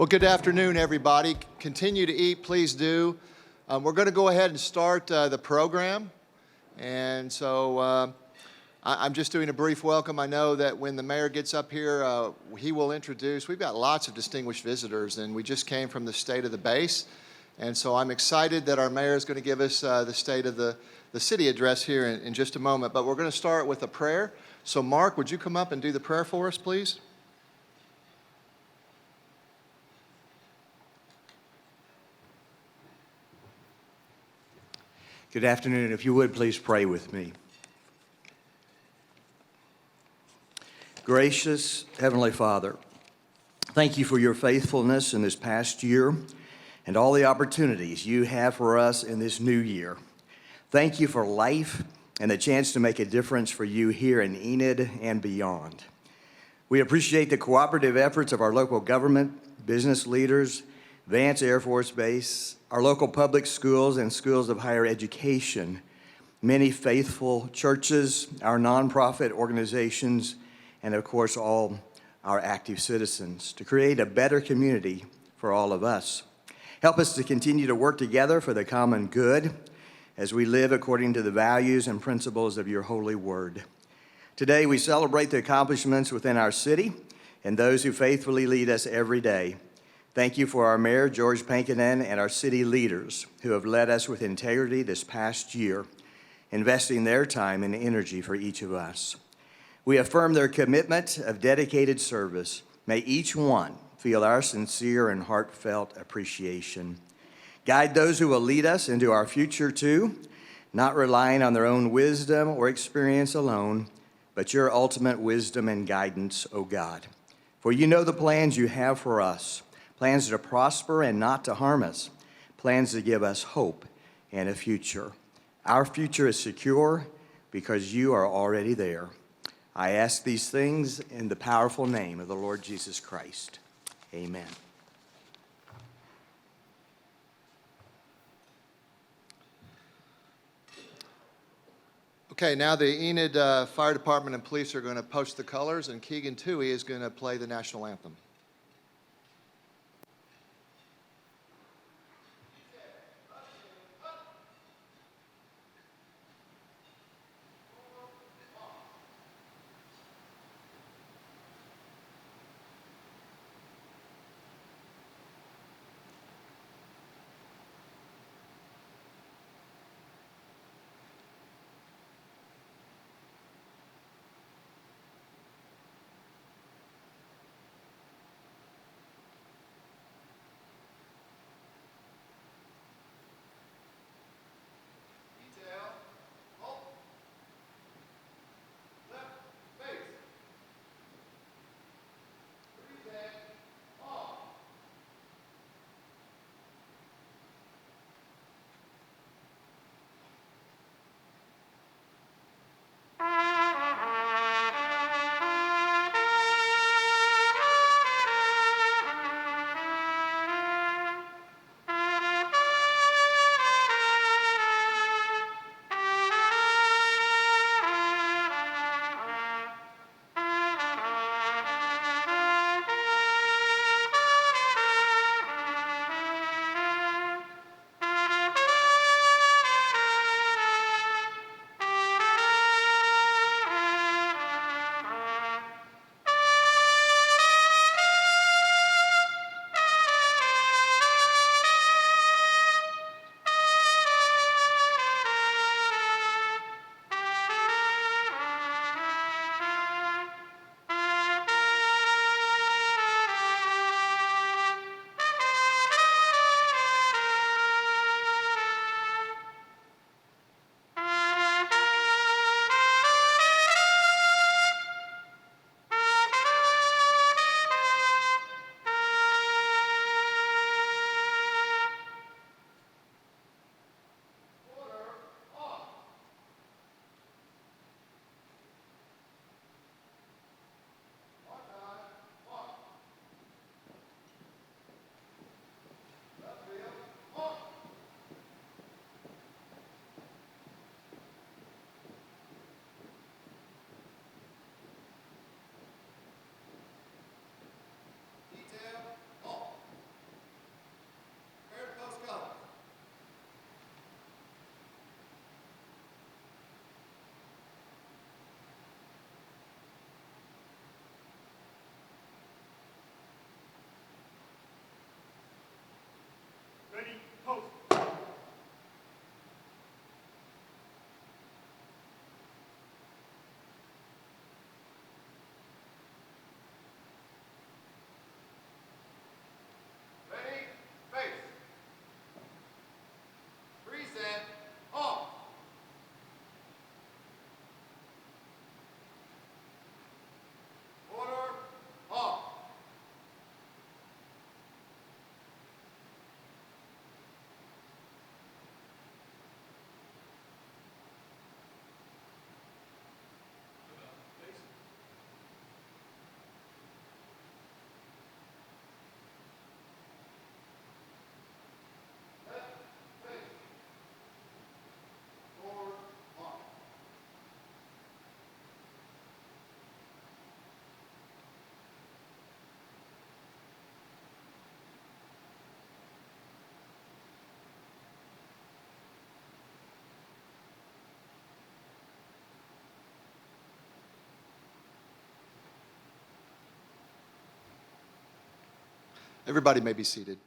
Well, good afternoon, everybody. Continue to eat, please do. We're going to go ahead and start the program. And so I'm just doing a brief welcome. I know that when the mayor gets up here, he will introduce. We've got lots of distinguished visitors, and we just came from the state of the base. And so I'm excited that our mayor is going to give us the state of the city address here in just a moment. But we're going to start with a prayer. So Mark, would you come up and do the prayer for us, please? Good afternoon. If you would, please pray with me. Gracious Heavenly Father, thank you for your faithfulness in this past year and all the opportunities you have for us in this new year. Thank you for life and the chance to make a difference for you here in Enid and beyond. We appreciate the cooperative efforts of our local government, business leaders, Vance Air Force Base, our local public schools and schools of higher education, many faithful churches, our nonprofit organizations, and of course all our active citizens to create a better community for all of us. Help us to continue to work together for the common good as we live according to the values and principles of your holy word. Today we celebrate the accomplishments within our city and those who faithfully lead us every day. Thank you for our Mayor, George Pankonin, and our city leaders who have led us with integrity this past year, investing their time and energy for each of us. We affirm their commitment of dedicated service. May each one feel our sincere and heartfelt appreciation. Guide those who will lead us into our future too, not relying on their own wisdom or experience alone, but your ultimate wisdom and guidance, O God. For you know the plans you have for us, plans to prosper and not to harm us, plans to give us hope and a future. Our future is secure because you are already there. I ask these things in the powerful name of the Lord Jesus Christ. Amen. Okay, now the Enid Fire Department and police are going to post the colors, and Keegan Toohey is going to play the national anthem. Everybody may be seated.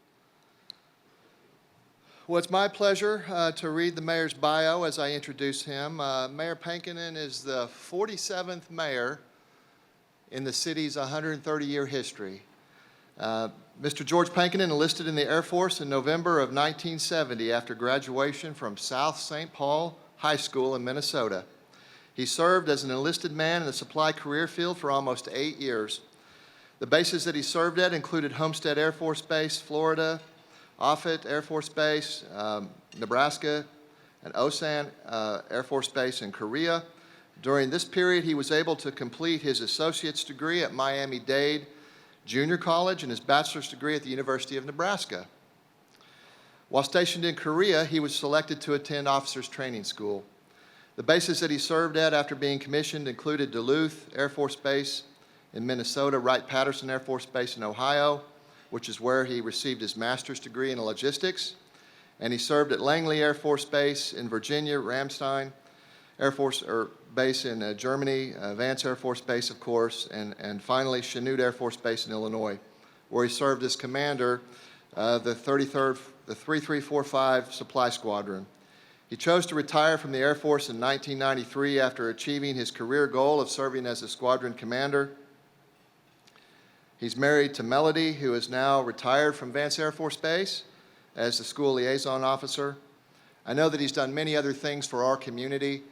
Well, it's my pleasure to read the mayor's bio as I introduce him. Mayor Pankonin is the 47th mayor in the city's 130-year history. Mr. George Pankonin enlisted in the Air Force in November of 1970 after graduation from South St. Paul High School in Minnesota. He served as an enlisted man in the supply career field for almost 8 years. The bases that he served at included Homestead Air Force Base, Florida, Offutt Air Force Base, Nebraska, and Osan Air Force Base in Korea. During this period, he was able to complete his associate's degree at Miami-Dade Junior College and his bachelor's degree at the University of Nebraska. While stationed in Korea, he was selected to attend officers training school. The bases that he served at after being commissioned included Duluth Air Force Base in Minnesota, Wright-Patterson Air Force Base in Ohio, which is where he received his master's degree in logistics, and he served at Langley Air Force Base in Virginia, Ramstein Air Force Base in Germany, Vance Air Force Base, of course, and finally Chanute Air Force Base in Illinois, where he served as commander of the 3345 Supply Squadron. He chose to retire from the Air Force in 1993 after achieving his career goal of serving as a squadron commander. He's married to Melody, who is now retired from Vance Air Force Base as the school liaison officer. I know that he's done many other things for our community.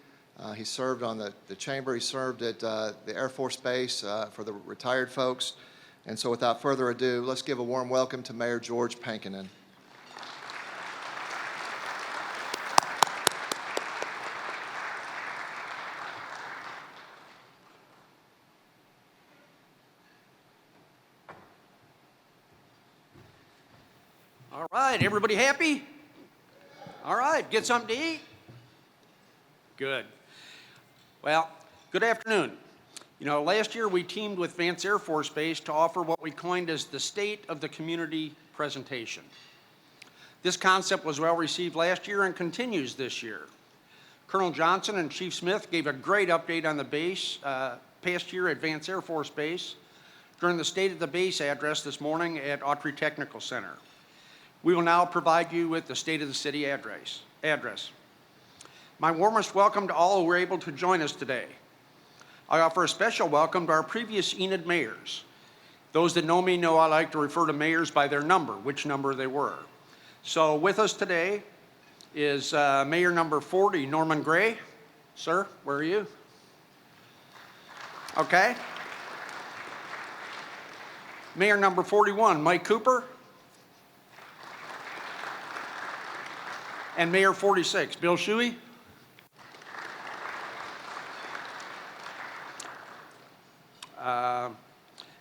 He served on the chamber. He served at the Air Force Base for the retired folks. And so without further ado, let's give a warm welcome to Mayor George Pankonin. All right, everybody happy? All right, get something to eat? Good. Well, good afternoon. You know, last year we teamed with Vance Air Force Base to offer what we coined as the State of the Community presentation. This concept was well received last year and continues this year. Colonel Johnson and Chief Smith gave a great update on the base past year at Vance Air Force Base during the State of the Base address this morning at Autry Technical Center. We will now provide you with the State of the City address. My warmest welcome to all who were able to join us today. I offer a special welcome to our previous Enid mayors. Those that know me know I like to refer to mayors by their number, which number they were. So with us today is Mayor number 40, Norman Gray. Sir, where are you? Okay. Mayor number 41, Mike Cooper. And Mayor 46, Bill Shuey.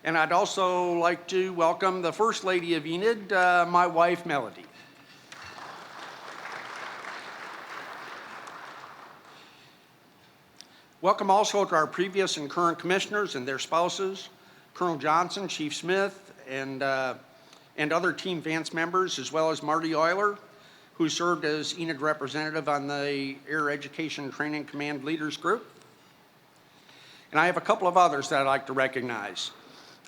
And I'd also like to welcome the First Lady of Enid, my wife, Melody. Welcome also to our previous and current commissioners and their spouses, Colonel Johnson, Chief Smith, and other Team Vance members, as well as Marty Euler, who served as Enid representative on the Air Education Training Command Leaders Group. And I have a couple of others that I'd like to recognize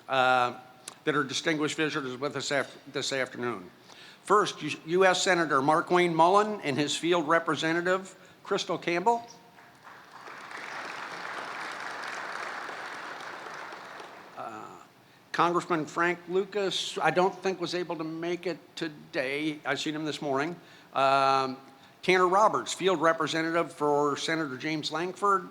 that are distinguished visitors with us this afternoon. First, U.S. Senator Mark Wayne Mullen and his field representative, Crystal Campbell. Congressman Frank Lucas, I don't think was able to make it today. I've seen him this morning. Tanner Roberts, field representative for Senator James Langford.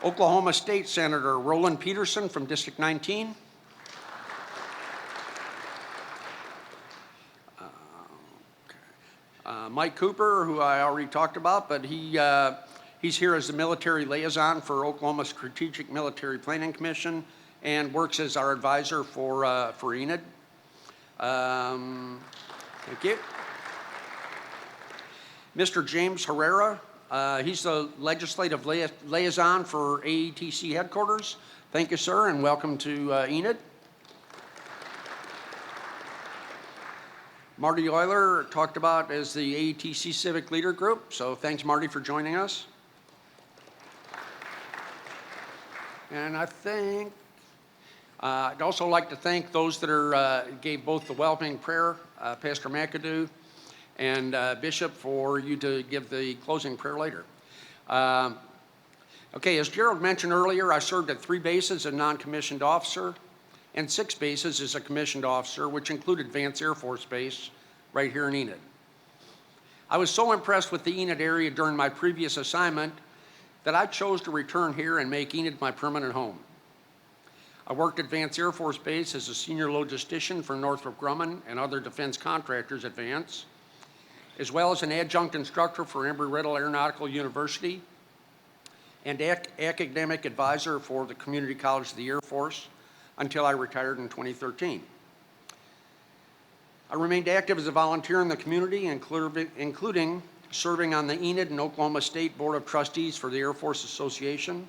Oklahoma State Senator Roland Peterson from District 19. Mike Cooper, who I already talked about, but he's here as the military liaison for Oklahoma Strategic Military Planning Commission and works as our advisor for Enid. Thank you. Mr. James Herrera, he's the legislative liaison for AETC headquarters. Thank you, sir, and welcome to Enid. Marty Euler talked about as the AETC Civic Leader Group, so thanks, Marty, for joining us. And I think I'd also like to thank those that gave both the welcoming prayer, Pastor McAdoo and Bishop, for you to give the closing prayer later. Okay, as Gerald mentioned earlier, I served at 3 bases as a non-commissioned officer and 6 bases as a commissioned officer, which included Vance Air Force Base right here in Enid. I was so impressed with the Enid area during my previous assignment that I chose to return here and make Enid my permanent home. I worked at Vance Air Force Base as a senior logistician for Northrop Grumman and other defense contractors at Vance, as well as an adjunct instructor for Embry-Riddle Aeronautical University and academic advisor for the Community College of the Air Force until I retired in 2013. I remained active as a volunteer in the community, including serving on the Enid and Oklahoma State Board of Trustees for the Air Force Association,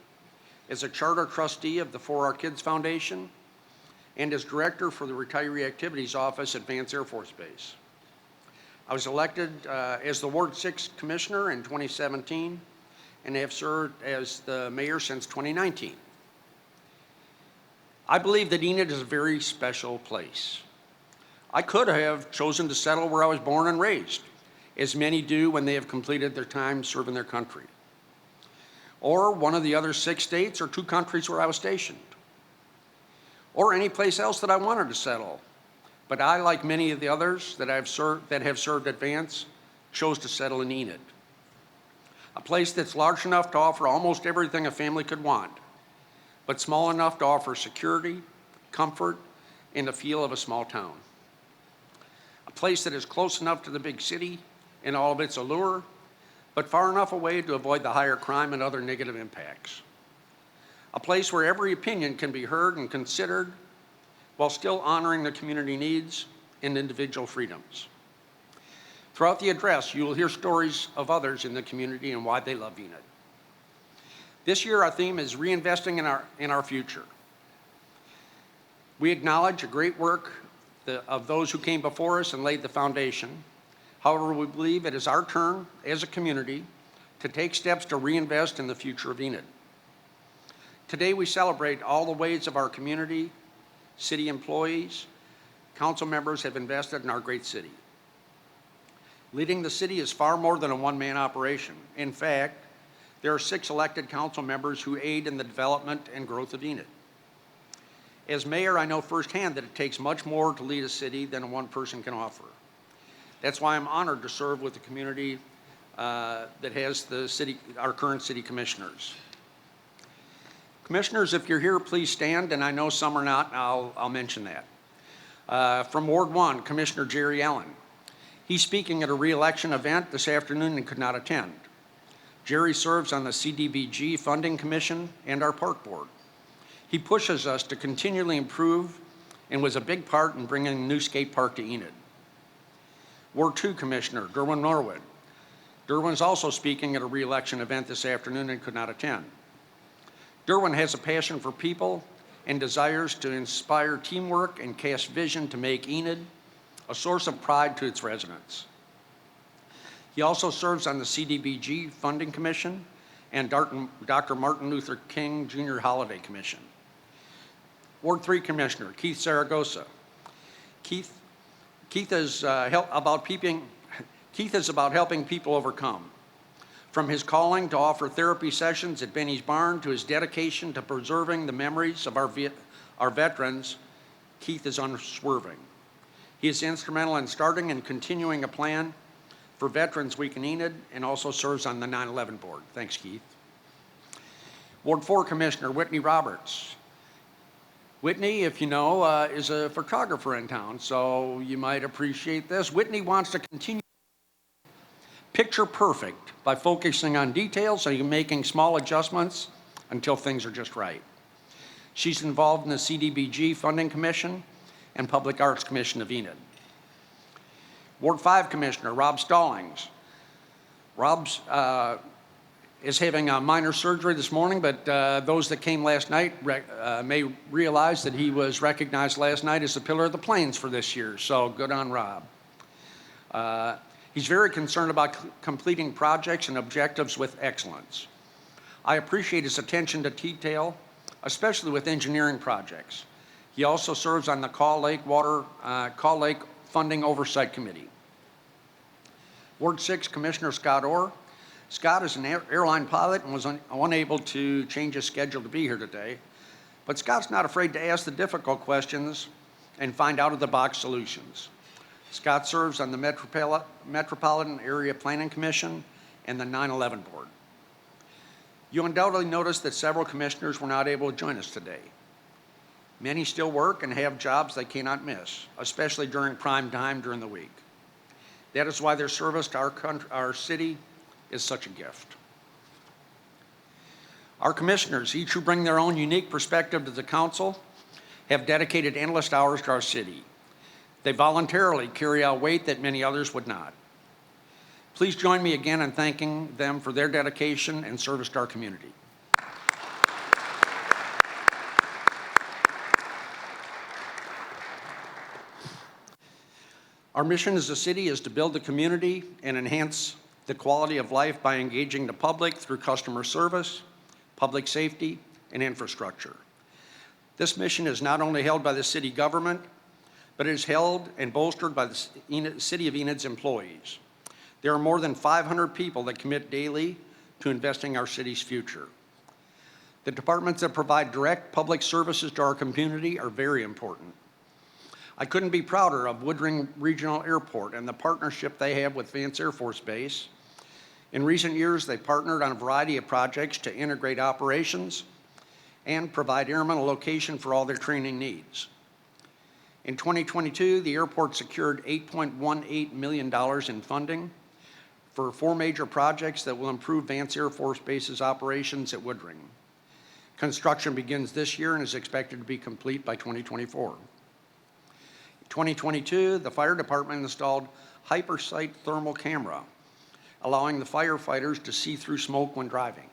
as a charter trustee of the For Our Kids Foundation, and as director for the Retiree Activities Office at Vance Air Force Base. I was elected as the Ward 6 Commissioner in 2017 and have served as the mayor since 2019. I believe that Enid is a very special place. I could have chosen to settle where I was born and raised, as many do when they have completed their time serving their country, or one of the other 6 states or 2 countries where I was stationed, or any place else that I wanted to settle. But I, like many of the others that have served at Vance, chose to settle in Enid, a place that's large enough to offer almost everything a family could want, but small enough to offer security, comfort, and the feel of a small town. A place that is close enough to the big city and all of its allure, but far enough away to avoid the higher crime and other negative impacts. A place where every opinion can be heard and considered while still honoring the community needs and individual freedoms. Throughout the address, you will hear stories of others in the community and why they love Enid. This year, our theme is reinvesting in our future. We acknowledge the great work of those who came before us and laid the foundation. However, we believe it is our turn as a community to take steps to reinvest in the future of Enid. Today, we celebrate all the ways of our community, city employees, council members have invested in our great city. Leading the city is far more than a one-man operation. In fact, there are 6 elected council members who aid in the development and growth of Enid. As mayor, I know firsthand that it takes much more to lead a city than one person can offer. That's why I'm honored to serve with the community that has our current city commissioners. Commissioners, if you're here, please stand, and I know some are not, and I'll mention that. From Ward 1, Commissioner Jerry Allen. He's speaking at a re-election event this afternoon and could not attend. Jerry serves on the CDBG Funding Commission and our Park Board. He pushes us to continually improve and was a big part in bringing a new skate park to Enid. Ward 2 Commissioner Derwin Norwood. Derwin is also speaking at a re-election event this afternoon and could not attend. Derwin has a passion for people and desires to inspire teamwork and cast vision to make Enid a source of pride to its residents. He also serves on the CDBG Funding Commission and Dr. Martin Luther King Jr. Holiday Commission. Ward 3 Commissioner Keith Zaragoza. Keith is about helping people overcome. From his calling to offer therapy sessions at Benny's Barn to his dedication to preserving the memories of our veterans, Keith is unswerving. He is instrumental in starting and continuing a plan for Veterans Week in Enid and also serves on the 9/11 board. Thanks, Keith. Ward 4 Commissioner Whitney Roberts. Whitney, if you know, is a photographer in town, so you might appreciate this. Whitney wants to continue picture perfect by focusing on details and making small adjustments until things are just right. She's involved in the CDBG Funding Commission and Public Arts Commission of Enid. Ward 5 Commissioner Rob Stallings. Rob's is having a minor surgery this morning, but those that came last night may realize that he was recognized last night as the Pillar of the Plains for this year, so good on Rob. He's very concerned about completing projects and objectives with excellence. I appreciate his attention to detail, especially with engineering projects. He also serves on the Call Lake Funding Oversight Committee. Ward 6, Commissioner Scott Orr. Scott is an airline pilot and was unable to change his schedule to be here today, but Scott's not afraid to ask the difficult questions and find out-of-the-box solutions. Scott serves on the Metropolitan Area Planning Commission and the 9/11 Board. You undoubtedly noticed that several commissioners were not able to join us today. Many still work and have jobs they cannot miss, especially during prime time during the week. That is why their service to our city is such a gift. Our commissioners, each who bring their own unique perspective to the council, have dedicated endless hours to our city. They voluntarily carry out weight that many others would not. Please join me again in thanking them for their dedication and service to our community. Our mission as a city is to build the community and enhance the quality of life by engaging the public through customer service, public safety, and infrastructure. This mission is not only held by the city government, but it is held and bolstered by the City of Enid's employees. There are more than 500 people that commit daily to investing in our city's future. The departments that provide direct public services to our community are very important. I couldn't be prouder of Woodring Regional Airport and the partnership they have with Vance Air Force Base. In recent years, they partnered on a variety of projects to integrate operations and provide airmen a location for all their training needs. In 2022, the airport secured $8.18 million in funding for 4 major projects that will improve Vance Air Force Base's operations at Woodring. Construction begins this year and is expected to be complete by 2024. In 2022, the fire department installed HyperSight thermal camera, allowing the firefighters to see through smoke when driving.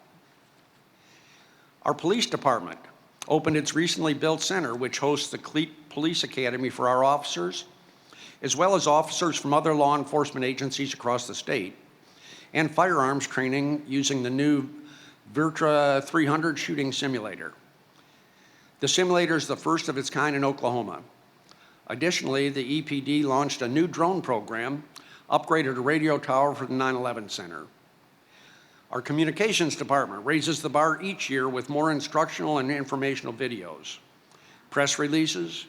Our police department opened its recently built center, which hosts the Cleat Police Academy for our officers, as well as officers from other law enforcement agencies across the state, and firearms training using the new Virtra 300 shooting simulator. The simulator is the first of its kind in Oklahoma. Additionally, the EPD launched a new drone program, upgraded a radio tower for the 9/11 Center. Our communications department raises the bar each year with more instructional and informational videos, press releases,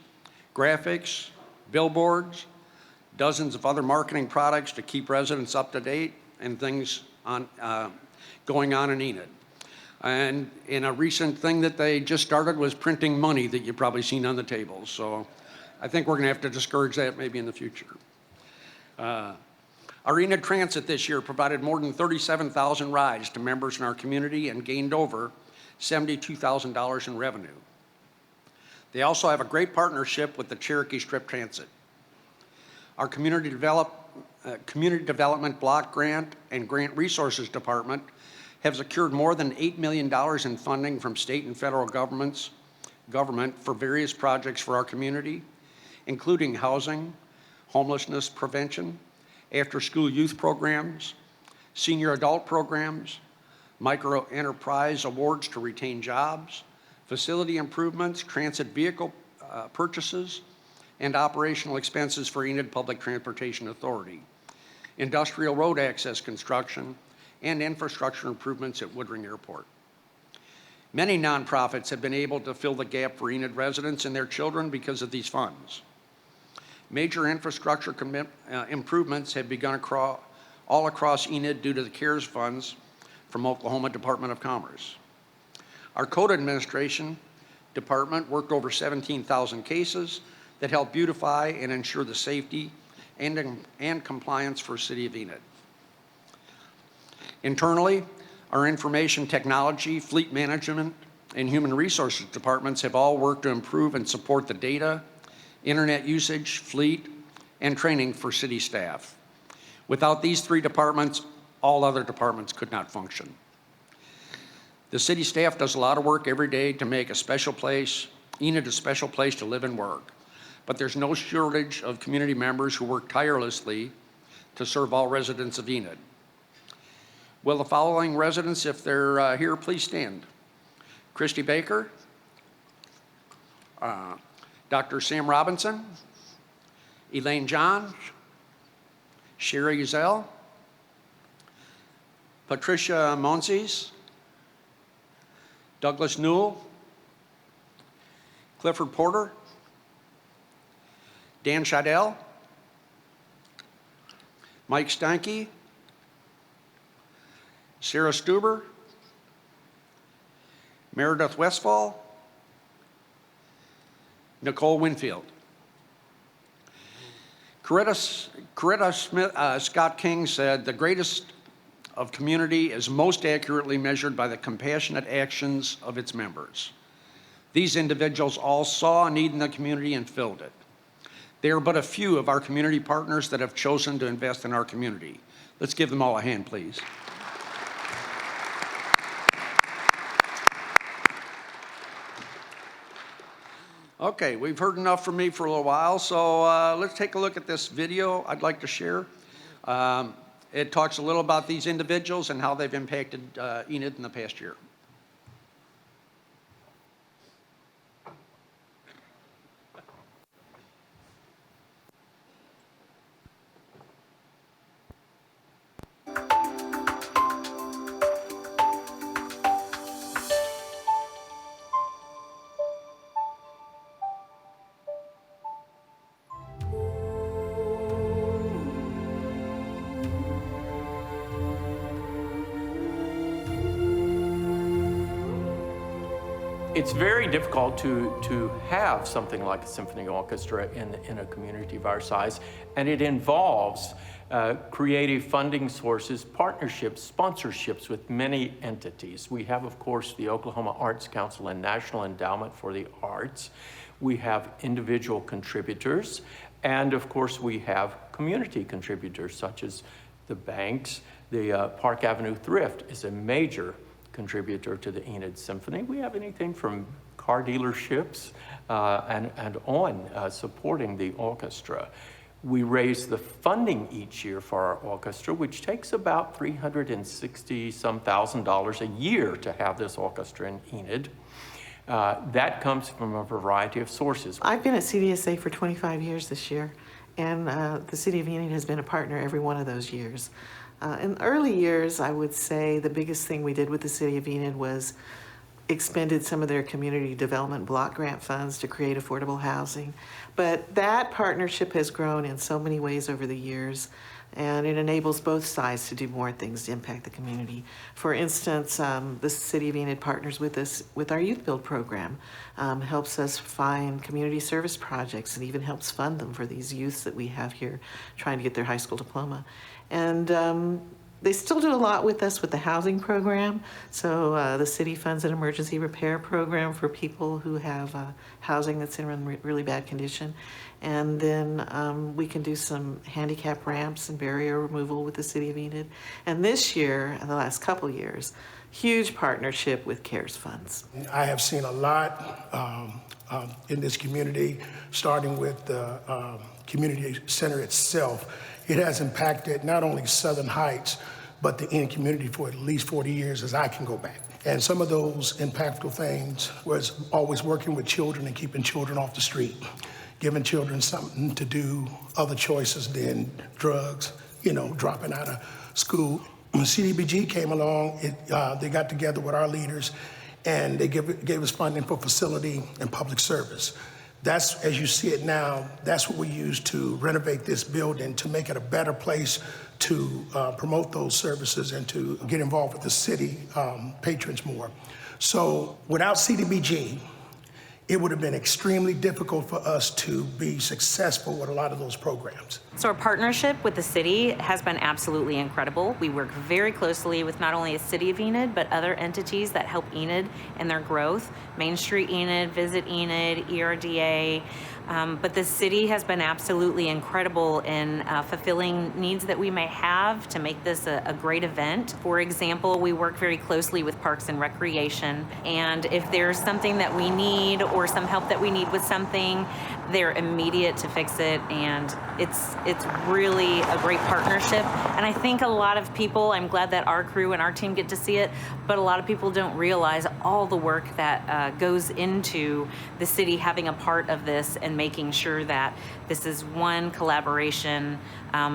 graphics, billboards, dozens of other marketing products to keep residents up to date and things going on in Enid. And in a recent thing that they just started was printing money that you've probably seen on the tables. So I think we're going to have to discourage that maybe in the future. Our Enid Transit this year provided more than 37,000 rides to members in our community and gained over $72,000 in revenue. They also have a great partnership with the Cherokee Strip Transit. Our community development block grant and grant resources department have secured more than $8 million in funding from state and federal government for various projects for our community, including housing, homelessness prevention, after-school youth programs, senior adult programs, micro-enterprise awards to retain jobs, facility improvements, transit vehicle purchases, and operational expenses for Enid Public Transportation Authority, industrial road access construction, and infrastructure improvements at Woodring Airport. Many nonprofits have been able to fill the gap for Enid residents and their children because of these funds. Major infrastructure improvements have begun all across Enid due to the CARES funds from Oklahoma Department of Commerce. Our code administration department worked over 17,000 cases that help beautify and ensure the safety and compliance for City of Enid. Internally, our information technology, fleet management, and human resources departments have all worked to improve and support the data, internet usage, fleet, and training for city staff. Without these 3 departments, all other departments could not function. The city staff does a lot of work every day to make Enid a special place to live and work. But there's no shortage of community members who work tirelessly to serve all residents of Enid. Will the following residents, if they're here, please stand? Christy Baker, Dr. Sam Robinson, Elaine Johns, Sherry Uzell, Patricia Monzes, Douglas Newell, Clifford Porter, Dan Scheidel, Mike Steinke, Sarah Stuber, Meredith Westfall, Nicole Winfield. Coretta Scott King said, "The greatest of community is most accurately measured by the compassionate actions of its members. These individuals all saw a need in the community and filled it. They are but a few of our community partners that have chosen to invest in our community." Let's give them all a hand, please. Okay, we've heard enough from me for a little while, so let's take a look at this video I'd like to share. It talks a little about these individuals and how they've impacted Enid in the past year. It's very difficult to have something like a symphony orchestra in a community of our size, and it involves creative funding sources, partnerships, sponsorships with many entities. We have, of course, the Oklahoma Arts Council and National Endowment for the Arts. We have individual contributors, and of course we have community contributors such as the banks. The Park Avenue Thrift is a major contributor to the Enid Symphony. We have anything from car dealerships and on supporting the orchestra. We raise the funding each year for our orchestra, which takes about $360-some thousand a year to have this orchestra in Enid. That comes from a variety of sources. I've been at CDSA for 25 years this year, and the City of Enid has been a partner every one of those years. In the early years, I would say the biggest thing we did with the City of Enid was expended some of their community development block grant funds to create affordable housing. But that partnership has grown in so many ways over the years, and it enables both sides to do more things to impact the community. For instance, the City of Enid partners with us with our Youth Build program, helps us find community service projects and even helps fund them for these youths that we have here trying to get their high school diploma. And they still do a lot with us with the housing program. So the city funds an emergency repair program for people who have housing that's in really bad condition. And then we can do some handicap ramps and barrier removal with the City of Enid. And this year, and the last couple years, huge partnership with CARES funds. I have seen a lot in this community, starting with the community center itself. It has impacted not only Southern Heights, but the Enid community for at least 40 years as I can go back. And some of those impactful things was always working with children and keeping children off the street, giving children something to do, other choices than drugs, dropping out of school. When CDBG came along, they got together with our leaders and they gave us funding for facility and public service. That's, as you see it now, that's what we use to renovate this building, to make it a better place to promote those services and to get involved with the city patrons more. So without CDBG, it would have been extremely difficult for us to be successful with a lot of those programs. So our partnership with the city has been absolutely incredible. We work very closely with not only the City of Enid, but other entities that help Enid in their growth. Main Street Enid, Visit Enid, ERDA. But the city has been absolutely incredible in fulfilling needs that we may have to make this a great event. For example, we work very closely with Parks and Recreation, and if there's something that we need or some help that we need with something, they're immediate to fix it, and it's really a great partnership. And I think a lot of people, I'm glad that our crew and our team get to see it, but a lot of people don't realize all the work that goes into the city having a part of this and making sure that this is one collaboration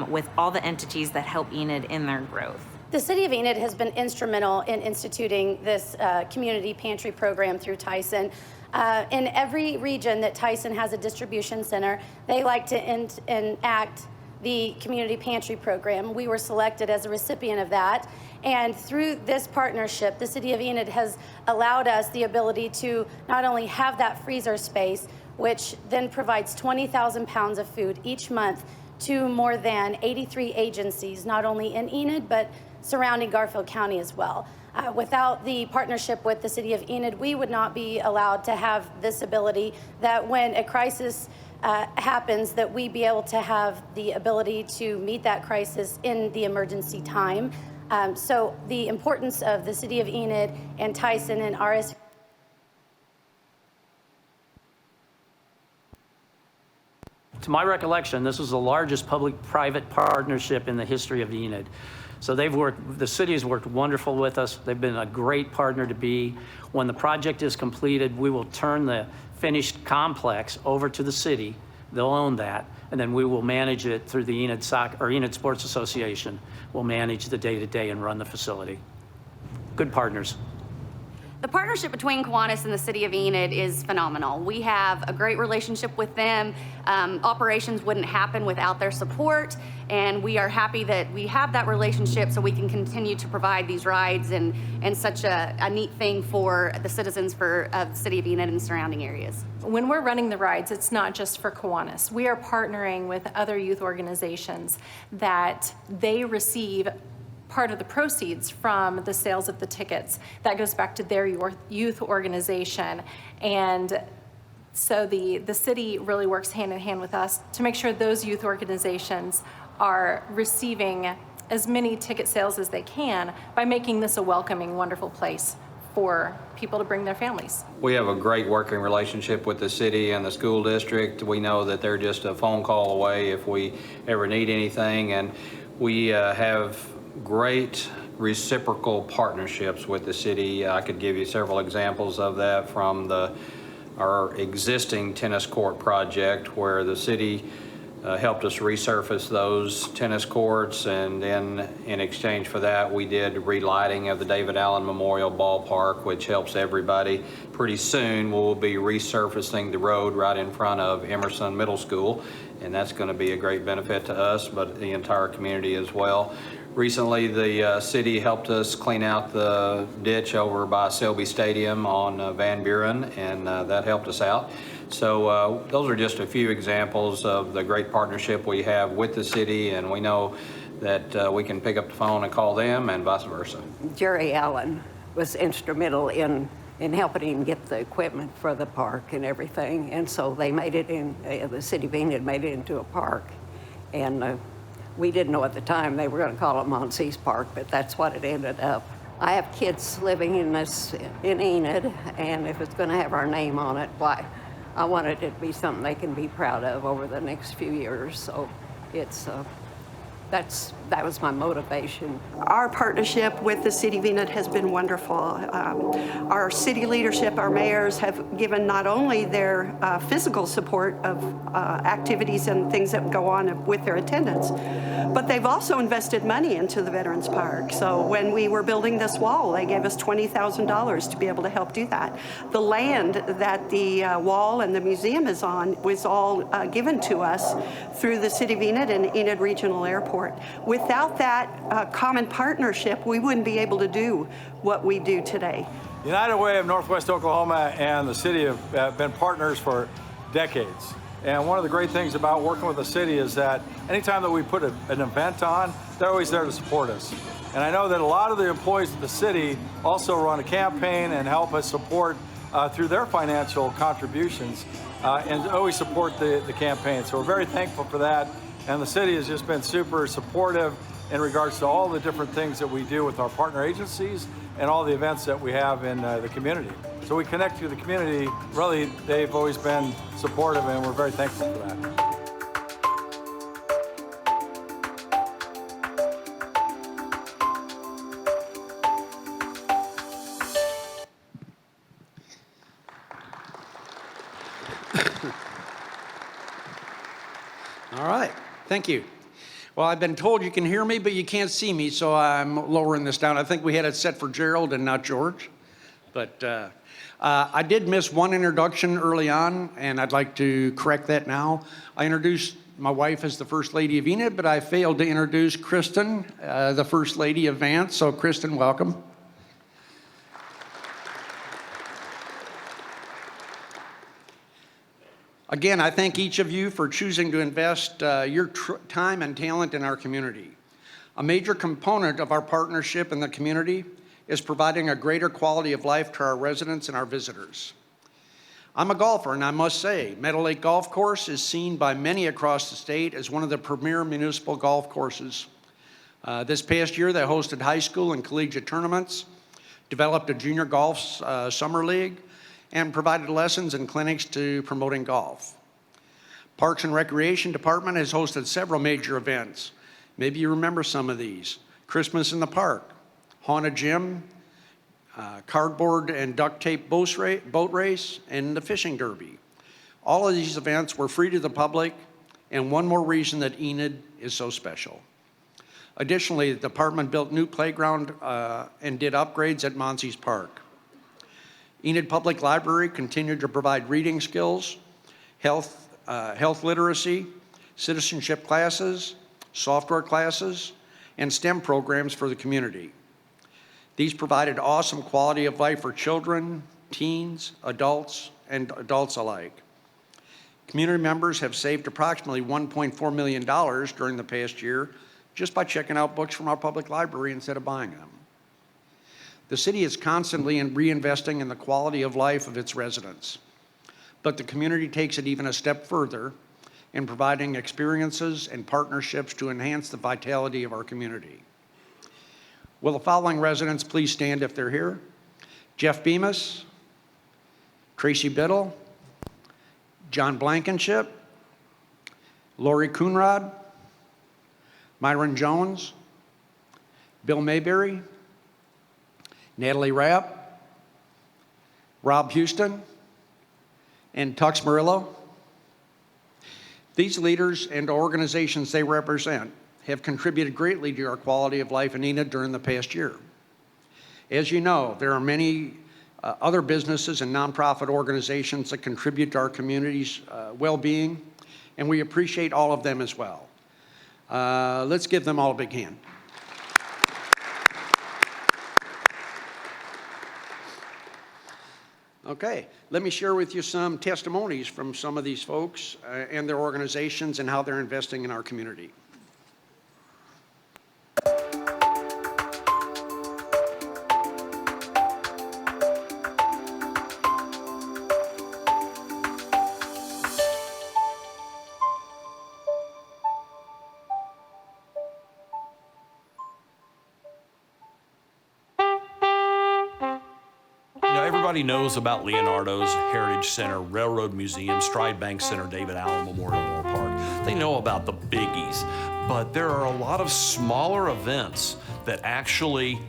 with all the entities that help Enid in their growth. The City of Enid has been instrumental in instituting this community pantry program through Tyson. In every region that Tyson has a distribution center, they like to enact the community pantry program. We were selected as a recipient of that. And through this partnership, the City of Enid has allowed us the ability to not only have that freezer space, which then provides 20,000 pounds of food each month to more than 83 agencies, not only in Enid, but surrounding Garfield County as well. Without the partnership with the City of Enid, we would not be allowed to have this ability that when a crisis happens, that we be able to have the ability to meet that crisis in the emergency time. So the importance of the City of Enid and Tyson and RS. To my recollection, this is the largest public-private partnership in the history of Enid. So the city has worked wonderful with us. They've been a great partner to be. When the project is completed, we will turn the finished complex over to the city. They'll own that, and then we will manage it through the Enid Sports Association. We'll manage the day-to-day and run the facility. Good partners. The partnership between Kiwanis and the City of Enid is phenomenal. We have a great relationship with them. Operations wouldn't happen without their support, and we are happy that we have that relationship so we can continue to provide these rides and such a neat thing for the citizens of the City of Enid and surrounding areas. When we're running the rides, it's not just for Kiwanis. We are partnering with other youth organizations that they receive part of the proceeds from the sales of the tickets. That goes back to their youth organization. And so the city really works hand in hand with us to make sure those youth organizations are receiving as many ticket sales as they can by making this a welcoming, wonderful place for people to bring their families. We have a great working relationship with the city and the school district. We know that they're just a phone call away if we ever need anything, and we have great reciprocal partnerships with the city. I could give you several examples of that from our existing tennis court project, where the city helped us resurface those tennis courts, and then in exchange for that we did relighting of the David Allen Memorial Ballpark, which helps everybody. Pretty soon we'll be resurfacing the road right in front of Emerson Middle School, and that's going to be a great benefit to us, but the entire community as well. Recently, the city helped us clean out the ditch over by Selby Stadium on Van Buren, and that helped us out. So those are just a few examples of the great partnership we have with the city, and we know that we can pick up the phone and call them and vice versa. Jerry Allen was instrumental in helping him get the equipment for the park and everything, and so they made it in, the City of Enid made it into a park. And we didn't know at the time they were going to call it Monsie's Park, but that's what it ended up. I have kids living in Enid, and if it's going to have our name on it, why? I wanted it to be something they can be proud of over the next few years. So it's that was my motivation. Our partnership with the City of Enid has been wonderful. Our city leadership, our mayors have given not only their physical support of activities and things that go on with their attendance, but they've also invested money into the Veterans Park. So when we were building this wall, they gave us $20,000 to be able to help do that. The land that the wall and the museum is on was all given to us through the City of Enid and Enid Regional Airport. Without that common partnership, we wouldn't be able to do what we do today. United Way of Northwest Oklahoma and the city have been partners for decades. And one of the great things about working with the city is that anytime that we put an event on, they're always there to support us. And I know that a lot of the employees of the city also run a campaign and help us support through their financial contributions and always support the campaign. So we're very thankful for that. And the city has just been super supportive in regards to all the different things that we do with our partner agencies and all the events that we have in the community. So we connect to the community. Really, they've always been supportive, and we're very thankful for that. All right, thank you. Well, I've been told you can hear me, but you can't see me, so I'm lowering this down. I think we had it set for Gerald and not George. But I did miss one introduction early on, and I'd like to correct that now. I introduced my wife as the First Lady of Enid, but I failed to introduce Kristen, the First Lady of Vance. So Kristen, welcome. Again, I thank each of you for choosing to invest your time and talent in our community. A major component of our partnership in the community is providing a greater quality of life to our residents and our visitors. I'm a golfer, and I must say, Meadow Lake Golf Course is seen by many across the state as one of the premier municipal golf courses. This past year, they hosted high school and collegiate tournaments, developed a junior golf summer league, and provided lessons and clinics to promoting golf. Parks and Recreation Department has hosted several major events. Maybe you remember some of these. Christmas in the Park, Haunted Gym, cardboard and duct tape boat race, and the fishing derby. All of these events were free to the public, and one more reason that Enid is so special. Additionally, the department built new playground and did upgrades at Monsie's Park. Enid Public Library continued to provide reading skills, health literacy, citizenship classes, software classes, and STEM programs for the community. These provided awesome quality of life for children, teens, adults, and adults alike. Community members have saved approximately $1.4 million during the past year just by checking out books from our public library instead of buying them. The city is constantly reinvesting in the quality of life of its residents, but the community takes it even a step further in providing experiences and partnerships to enhance the vitality of our community. Will the following residents please stand if they're here? Jeff Bemis, Tracy Biddle, John Blankenship, Lori Coonrod, Myron Jones, Bill Mayberry, Natalie Rapp, Rob Houston, and Tux Murillo. These leaders and organizations they represent have contributed greatly to our quality of life in Enid during the past year. As you know, there are many other businesses and nonprofit organizations that contribute to our community's well-being, and we appreciate all of them as well. Let's give them all a big hand. Okay, let me share with you some testimonies from some of these folks and their organizations and how they're investing in our community. Everybody knows about Leonardo's Heritage Center, Railroad Museum, Stride Bank Center, David Allen Memorial Ballpark. They know about the biggies, but there are a lot of smaller events that actually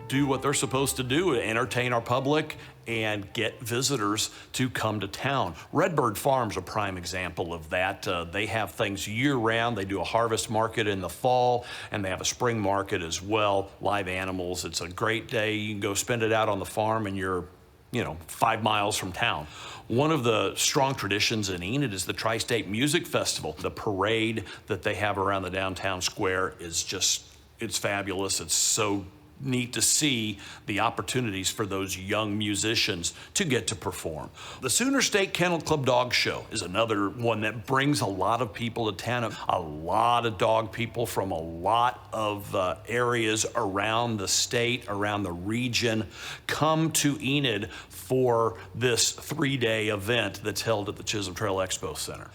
do what they're supposed to do to entertain our public and get visitors to come to town. Redbird Farm's a prime example of that. They have things year-round. They do a harvest market in the fall, and they have a spring market as well, live animals. It's a great day. You can go spend it out on the farm, and you're 5 miles from town. One of the strong traditions in Enid is the Tri-State Music Festival. The parade that they have around the downtown square is it's fabulous. It's so neat to see the opportunities for those young musicians to get to perform. The Sooner State Kennel Club Dog Show is another one that brings a lot of people to town. A lot of dog people from a lot of areas around the state, around the region, come to Enid for this 3-day event that's held at the Chisholm Trail Expo Center.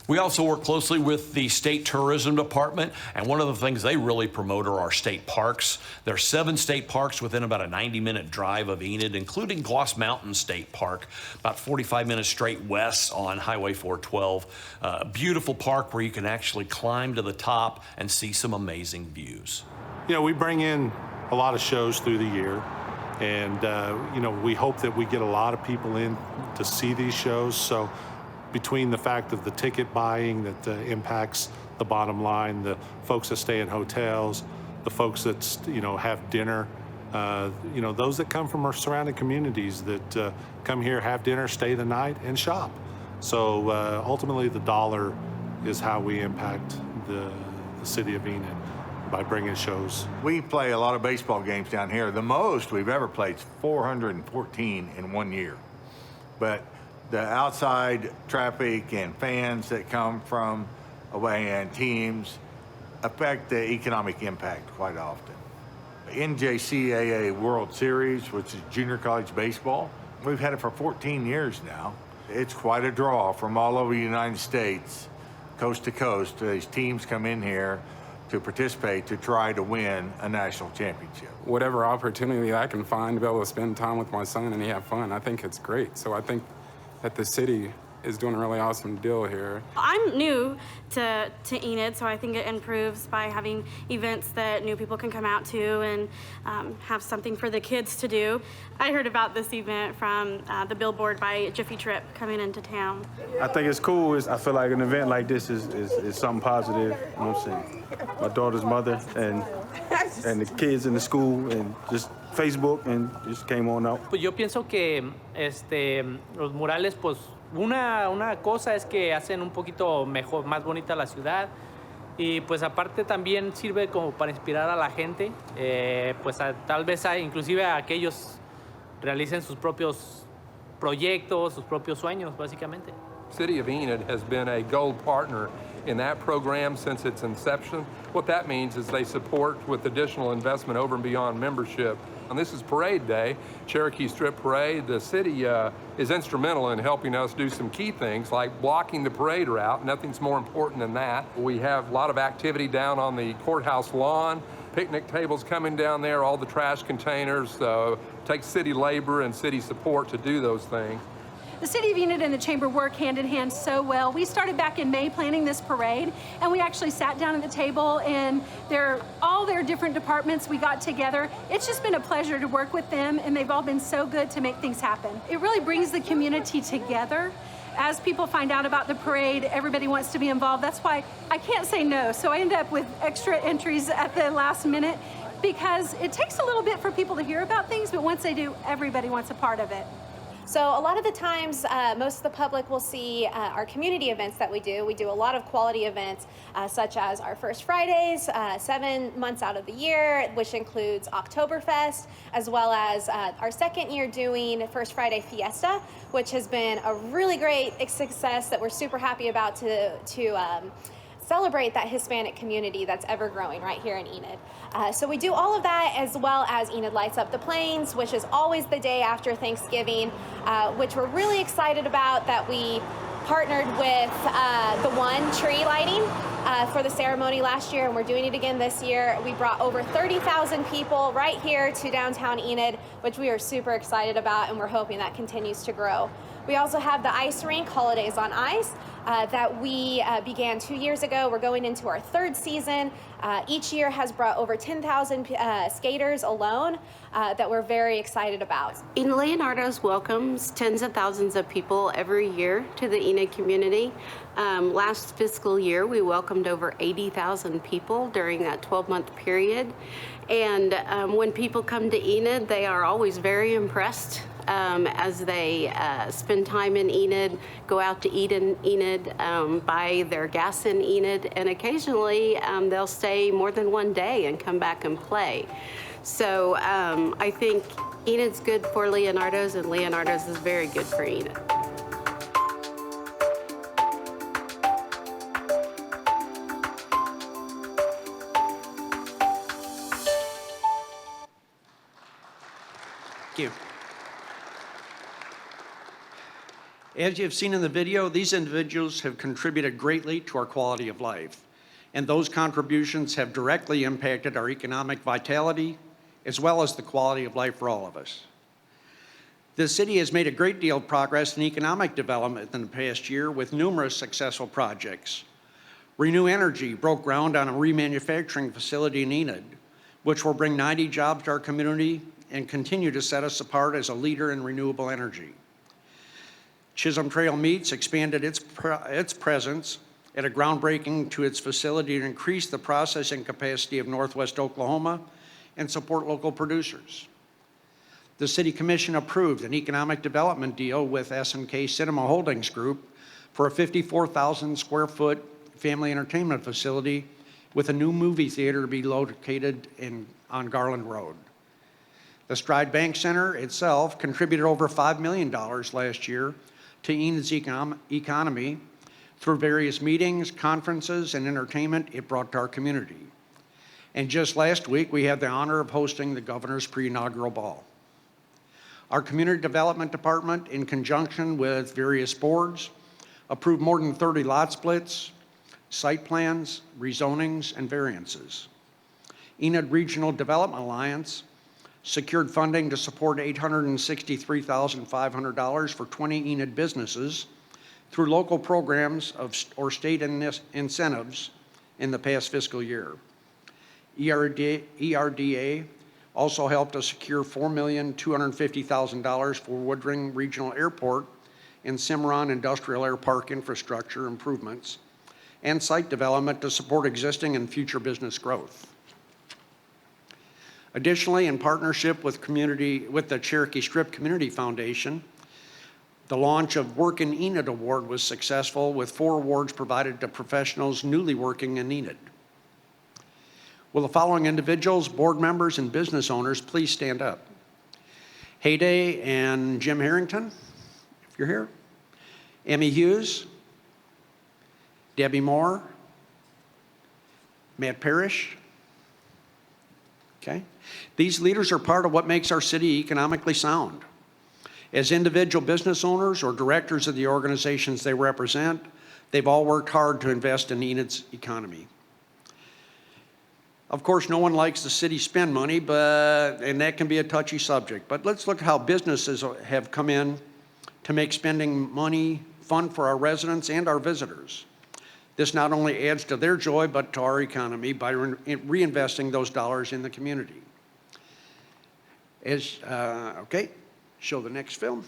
We also work closely with the state tourism department, and one of the things they really promote are our state parks. There are 7 state parks within about a 90-minute drive of Enid, including Gloss Mountain State Park, about 45 minutes straight west on Highway 412. A beautiful park where you can actually climb to the top and see some amazing views. You know, we bring in a lot of shows through the year, and you know, we hope that we get a lot of people in to see these shows. So between the fact of the ticket buying that impacts the bottom line, the folks that stay in hotels, the folks that, you know, have dinner, you know, those that come from our surrounding communities that come here, have dinner, stay the night, and shop. So ultimately, the dollar is how we impact the city of Enid by bringing shows. We play a lot of baseball games down here. The most we've ever played is 414 in 1 year. But the outside traffic and fans that come from away and teams affect the economic impact quite often. NJCAA World Series, which is junior college baseball, we've had it for 14 years now. It's quite a draw from all over the United States, coast to coast. These teams come in here to participate to try to win a national championship. Whatever opportunity I can find to be able to spend time with my son and he have fun, I think it's great. So I think that the city is doing a really awesome deal here. I'm new to Enid, so I think it improves by having events that new people can come out to and have something for the kids to do. I heard about this event from the billboard by Jiffy Trip coming into town. I think it's cool. I feel like an event like this is something positive, you know what I'm saying? My daughter's mother and the kids in the school and just Facebook and just came on out. Pues yo pienso que los murales, pues una cosa es que hacen un poquito mejor, más bonita la ciudad y pues aparte también sirve como para inspirar a la gente, pues tal vez inclusive a que ellos realicen sus propios proyectos, sus propios sueños, básicamente. City of Enid has been a gold partner in that program since its inception. What that means is they support with additional investment over and beyond membership. And this is Parade Day, Cherokee Strip Parade. The city is instrumental in helping us do some key things like blocking the parade route. Nothing's more important than that. We have a lot of activity down on the courthouse lawn, picnic tables coming down there, all the trash containers. Takes city labor and city support to do those things. The City of Enid and the Chamber work hand in hand so well. We started back in May planning this parade, and we actually sat down at the table and all their different departments, we got together. It's just been a pleasure to work with them, and they've all been so good to make things happen. It really brings the community together. As people find out about the parade, everybody wants to be involved. That's why I can't say no, so I end up with extra entries at the last minute because it takes a little bit for people to hear about things, but once they do, everybody wants a part of it. So a lot of the times, most of the public will see our community events that we do. We do a lot of quality events, such as our First Fridays, 7 months out of the year, which includes Oktoberfest, as well as our second year doing First Friday Fiesta, which has been a really great success that we're super happy about to celebrate that Hispanic community that's ever growing right here in Enid. So we do all of that, as well as Enid Lights Up the Plains, which is always the day after Thanksgiving, which we're really excited about that we partnered with the One Tree Lighting for the ceremony last year, and we're doing it again this year. We brought over 30,000 people right here to downtown Enid, which we are super excited about, and we're hoping that continues to grow. We also have the ice rink, Holidays on Ice, that we began 2 years ago. We're going into our 3rd season. Each year has brought over 10,000 skaters alone that we're very excited about. Enid Leonardo's welcomes tens of thousands of people every year to the Enid community. Last fiscal year, we welcomed over 80,000 people during that 12-month period. And when people come to Enid, they are always very impressed as they spend time in Enid, go out to eat in Enid, buy their gas in Enid, and occasionally they'll stay more than one day and come back and play. So I think Enid's good for Leonardo's, and Leonardo's is very good for Enid. Thank you. As you've seen in the video, these individuals have contributed greatly to our quality of life, and those contributions have directly impacted our economic vitality as well as the quality of life for all of us. The city has made a great deal of progress in economic development in the past year with numerous successful projects. Renew Energy broke ground on a remanufacturing facility in Enid, which will bring 90 jobs to our community and continue to set us apart as a leader in renewable energy. Chisholm Trail Meats expanded its presence at a groundbreaking to its facility to increase the processing capacity of Northwest Oklahoma and support local producers. The City Commission approved an economic development deal with S&K Cinema Holdings Group for a 54,000 square foot family entertainment facility with a new movie theater to be located on Garland Road. The Stride Bank Center itself contributed over $5 million last year to Enid's economy through various meetings, conferences, and entertainment it brought to our community. And just last week, we had the honor of hosting the governor's pre-inaugural ball. Our Community Development Department, in conjunction with various boards, approved more than 30 lot splits, site plans, rezonings, and variances. Enid Regional Development Alliance secured funding to support $863,500 for 20 Enid businesses through local programs or state incentives in the past fiscal year. ERDA also helped us secure $4,250,000 for Woodring Regional Airport and Cimarron Industrial Air Park infrastructure improvements and site development to support existing and future business growth. Additionally, in partnership with the Cherokee Strip Community Foundation, the launch of Work in Enid Award was successful with 4 awards provided to professionals newly working in Enid. Will the following individuals, board members, and business owners please stand up? Heyday and Jim Harrington, if you're here. Emmy Hughes, Debbie Moore, Matt Parrish. Okay. These leaders are part of what makes our city economically sound. As individual business owners or directors of the organizations they represent, they've all worked hard to invest in Enid's economy. Of course, no one likes the city spend money, and that can be a touchy subject. But let's look at how businesses have come in to make spending money fun for our residents and our visitors. This not only adds to their joy, but to our economy by reinvesting those dollars in the community. Okay, show the next film.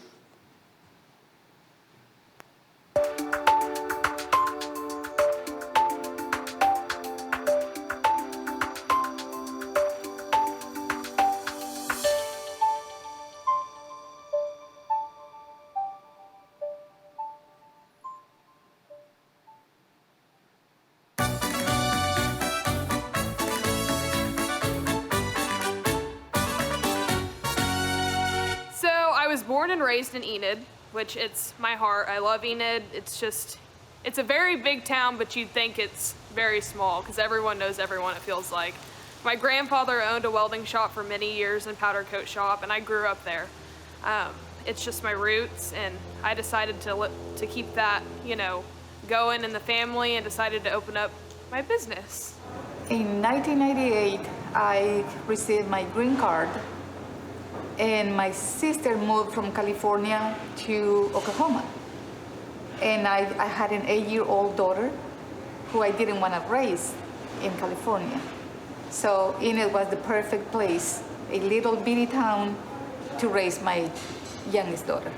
Born and raised in Enid, which it's my heart. I love Enid. It's a very big town, but you'd think it's very small because everyone knows everyone, it feels like. My grandfather owned a welding shop for many years and powder coat shop, and I grew up there. It's just my roots, and I decided to keep that, going in the family and decided to open up my business. In 1998, I received my green card. And my sister moved from California to Oklahoma. And I had an 8-year-old daughter who I didn't want to raise in California. So Enid was the perfect place, a little bitty town to raise my youngest daughter.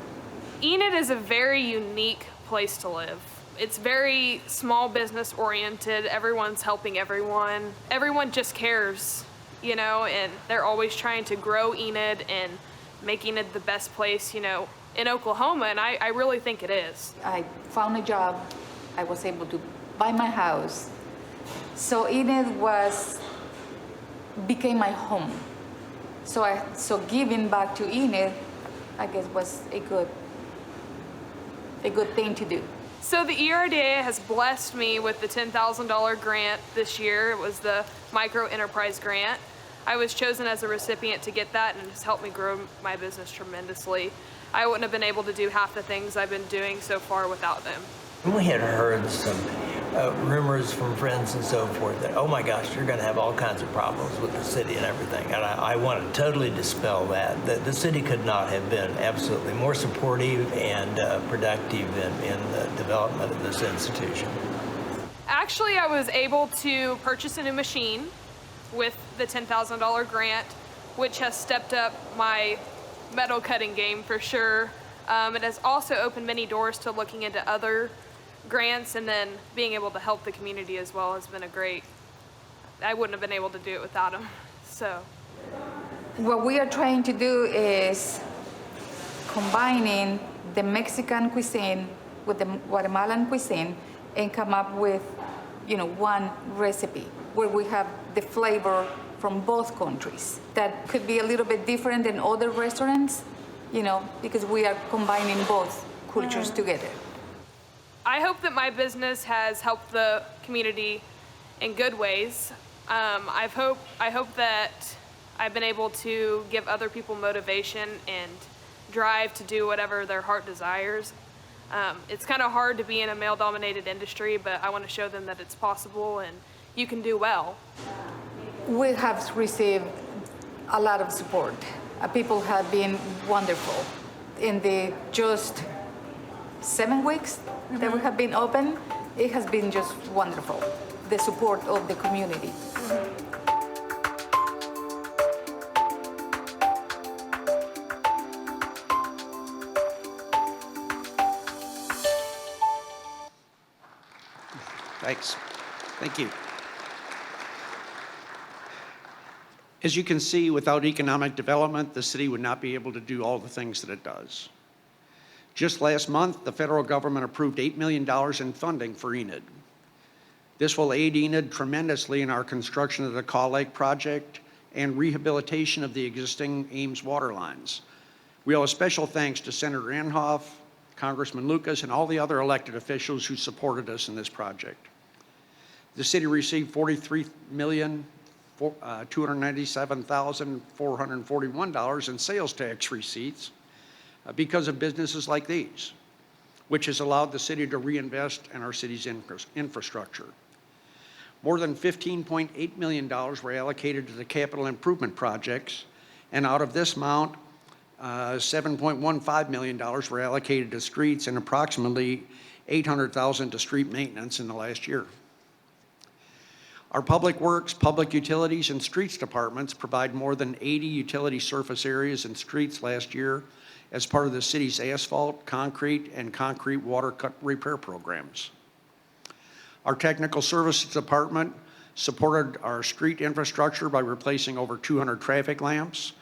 Enid is a very unique place to live. It's very small business oriented. Everyone's helping everyone. Everyone just cares. And they're always trying to grow Enid and make Enid the best place, in Oklahoma, and I really think it is. I found a job. I was able to buy my house. So Enid became my home. So giving back to Enid, I guess, was a good thing to do. So the ERDA has blessed me with the $10,000 grant this year. It was the Micro Enterprise Grant. I was chosen as a recipient to get that, and it's helped me grow my business tremendously. I wouldn't have been able to do half the things I've been doing so far without them. We had heard some rumors from friends and so forth that, oh my gosh, you're going to have all kinds of problems with the city and everything. And I want to totally dispel that. The city could not have been absolutely more supportive and productive in the development of this institution. Actually, I was able to purchase a new machine with the $10,000 grant, which has stepped up my metal cutting game for sure. It has also opened many doors to looking into other grants, and then being able to help the community as well has been I wouldn't have been able to do it without them. So what we are trying to do is combining the Mexican cuisine with the Guatemalan cuisine and come up with, one recipe where we have the flavor from both countries. That could be a little bit different than other restaurants, because we are combining both cultures together. I hope that my business has helped the community in good ways. I hope that I've been able to give other people motivation and drive to do whatever their heart desires. It's kind of hard to be in a male-dominated industry, but I want to show them that it's possible and you can do well. We have received a lot of support. People have been wonderful. In the just 7 weeks that we have been open, it has been just wonderful, the support of the community. Thanks. Thank you. As you can see, without economic development, the city would not be able to do all the things that it does. Just last month, the federal government approved $8 million in funding for Enid. This will aid Enid tremendously in our construction of the Caw Lake project and rehabilitation of the existing Ames water lines. We owe a special thanks to Senator Inhofe, Congressman Lucas, and all the other elected officials who supported us in this project. The city received $43,297,441 in sales tax receipts because of businesses like these, which has allowed the city to reinvest in our city's infrastructure. More than $15.8 million were allocated to the capital improvement projects, and out of this amount, $7.15 million were allocated to streets and approximately $800,000 to street maintenance in the last year. Our Public Works, Public Utilities, and Streets departments provide more than 80 utility surface areas and streets last year as part of the city's asphalt, concrete, and concrete water cut repair programs. Our Technical Services department supported our street infrastructure by replacing over 200 traffic lamps,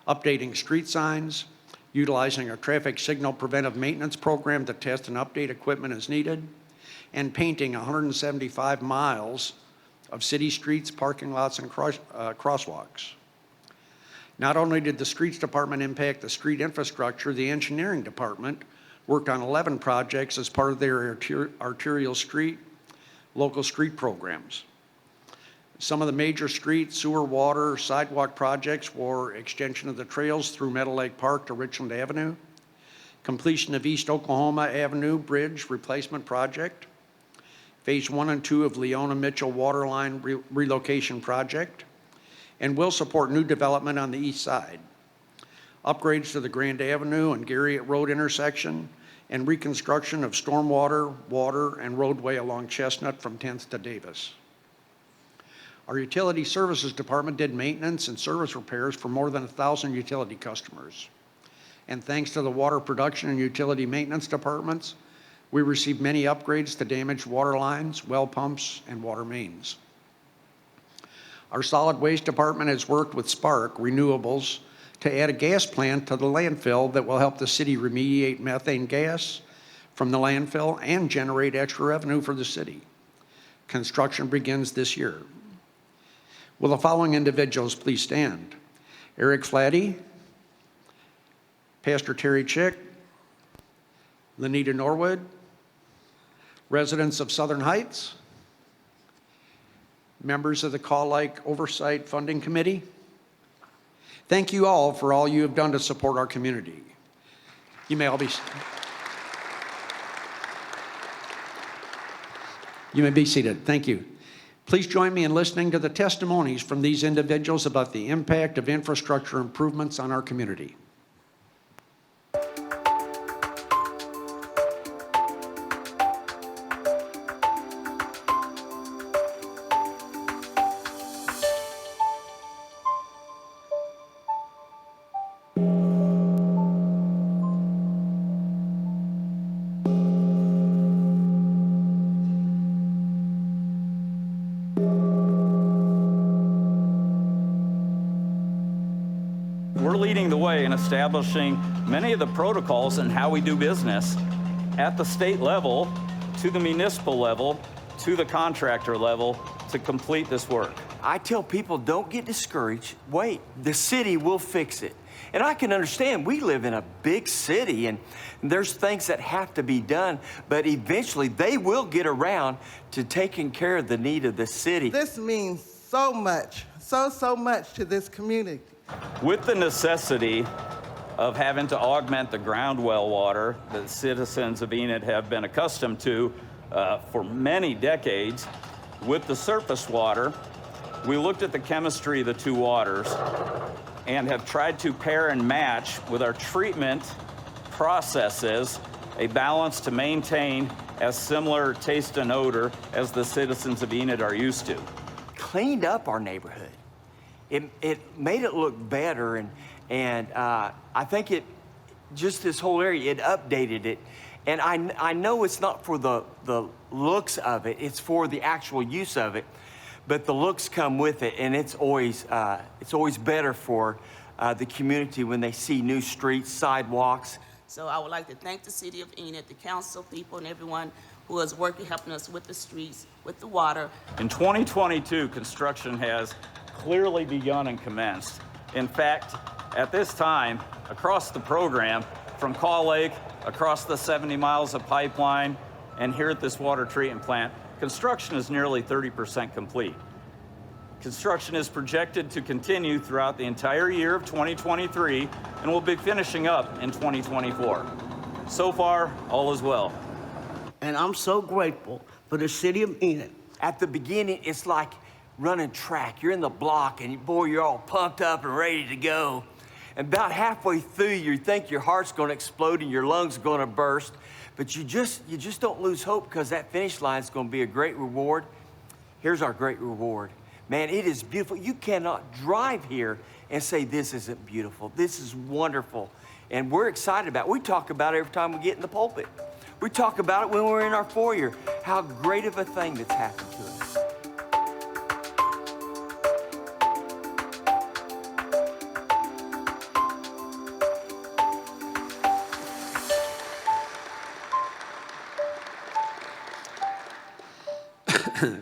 updating street signs, utilizing our traffic signal preventive maintenance program to test and update equipment as needed, and painting 175 miles of city streets, parking lots, and crosswalks. Not only did the Streets Department impact the street infrastructure, the Engineering Department worked on 11 projects as part of their arterial street, local street programs. Some of the major street, sewer, water, sidewalk projects were extension of the trails through Meadow Lake Park to Richland Avenue, completion of East Oklahoma Avenue Bridge Replacement Project, Phase 1 and 2 of Leona Mitchell Waterline Relocation Project, and will support new development on the east side, upgrades to the Grand Avenue and Garriott Road intersection, and reconstruction of stormwater, water, and roadway along Chestnut from 10th to Davis. Our Utility Services Department did maintenance and service repairs for more than 1,000 utility customers. And thanks to the Water Production and Utility Maintenance Departments, we received many upgrades to damaged water lines, well pumps, and water mains. Our Solid Waste Department has worked with Spark Renewables to add a gas plant to the landfill that will help the city remediate methane gas from the landfill and generate extra revenue for the city. Construction begins this year. Will the following individuals please stand? Eric Flatty, Pastor Terry Chick, Lenita Norwood, residents of Southern Heights, members of the Caw Lake Oversight Funding Committee. Thank you all for all you have done to support our community. You may all be. You may be seated. Thank you. Please join me in listening to the testimonies from these individuals about the impact of infrastructure improvements on our community. We're leading the way in establishing many of the protocols in how we do business at the state level, to the municipal level, to the contractor level to complete this work. I tell people, don't get discouraged. Wait, the city will fix it. And I can understand, we live in a big city and there's things that have to be done, but eventually they will get around to taking care of the need of the city. This means so much, so much to this community. With the necessity of having to augment the ground well water that citizens of Enid have been accustomed to for many decades, with the surface water, we looked at the chemistry of the two waters and have tried to pair and match with our treatment processes a balance to maintain as similar taste and odor as the citizens of Enid are used to. Cleaned up our neighborhood. It made it look better, and I think it, just this whole area, it updated it. And I know it's not for the looks of it, it's for the actual use of it, but the looks come with it, and it's always better for the community when they see new streets, sidewalks. So I would like to thank the city of Enid, the council people, and everyone who is working, helping us with the streets, with the water. In 2022, construction has clearly begun and commenced. In fact, at this time, across the program, from Call Lake, across the 70 miles of pipeline, and here at this water treatment plant, construction is nearly 30% complete. Construction is projected to continue throughout the entire year of 2023 and will be finishing up in 2024. So far, all is well. And I'm so grateful for the city of Enid. At the beginning, it's like running track. You're in the block and boy, you're all pumped up and ready to go. And about halfway through, you think your heart's gonna explode and your lungs are gonna burst, but you just don't lose hope because that finish line is gonna be a great reward. Here's our great reward. Man, it is beautiful. You cannot drive here and say, this isn't beautiful. This is wonderful. And we're excited about it. We talk about it every time we get in the pulpit. We talk about it when we're in our foyer, how great of a thing that's happened to us.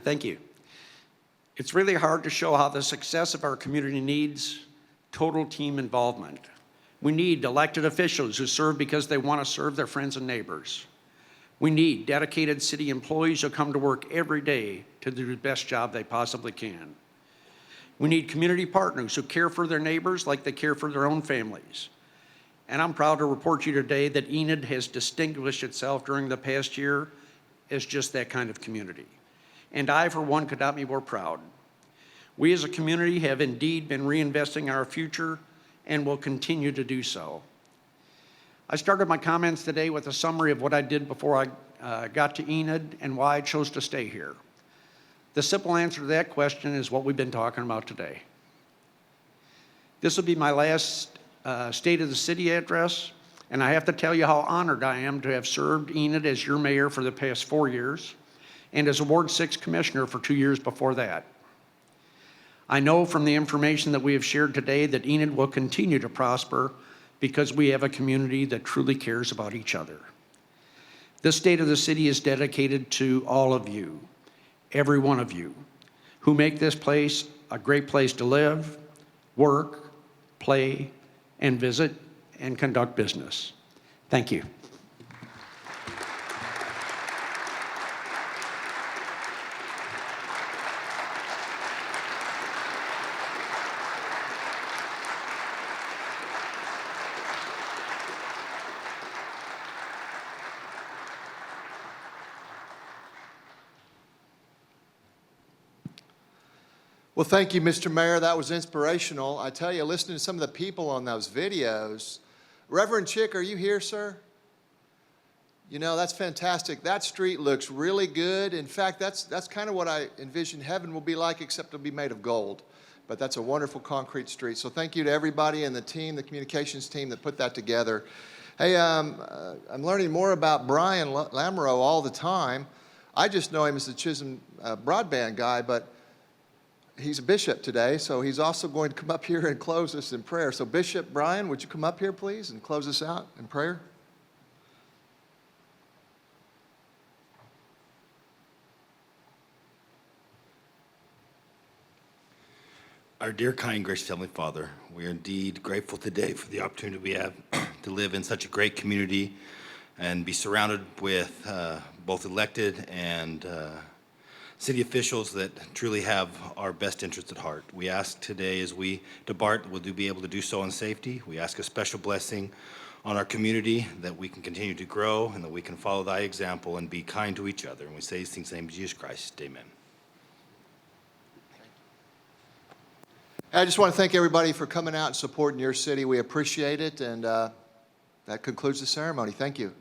Thank you. It's really hard to show how the success of our community needs total team involvement. We need elected officials who serve because they want to serve their friends and neighbors. We need dedicated city employees who come to work every day to do the best job they possibly can. We need community partners who care for their neighbors like they care for their own families. And I'm proud to report to you today that Enid has distinguished itself during the past year as just that kind of community. And I, for one, could not be more proud. We as a community have indeed been reinvesting in our future and will continue to do so. I started my comments today with a summary of what I did before I got to Enid and why I chose to stay here. The simple answer to that question is what we've been talking about today. This will be my last State of the City address, and I have to tell you how honored I am to have served Enid as your mayor for the past 4 years and as a Ward 6 commissioner for 2 years before that. I know from the information that we have shared today that Enid will continue to prosper because we have a community that truly cares about each other. This State of the City is dedicated to all of you, every one of you, who make this place a great place to live, work, play, and visit, and conduct business. Thank you. Well, thank you, Mr. Mayor. That was inspirational. I tell you, listening to some of the people on those videos. Reverend Chick, are you here, sir? You know, that's fantastic. That street looks really good. In fact, that's kind of what I envision heaven will be like, except it'll be made of gold. But that's a wonderful concrete street. So thank you to everybody and the team, the communications team that put that together. Hey, I'm learning more about Brian Lamoureux all the time. I just know him as the Chisholm broadband guy, but he's a bishop today, so he's also going to come up here and close us in prayer. So Bishop Brian, would you come up here, please, and close us out in prayer? Our dear, kind, gracious Heavenly Father, we are indeed grateful today for the opportunity we have to live in such a great community and be surrounded with both elected and city officials that truly have our best interests at heart. We ask today as we depart, will you be able to do so in safety? We ask a special blessing on our community that we can continue to grow and that we can follow thy example and be kind to each other. And we say these things in the name of Jesus Christ. Amen. I just want to thank everybody for coming out and supporting your city. We appreciate it, and that concludes the ceremony. Thank you.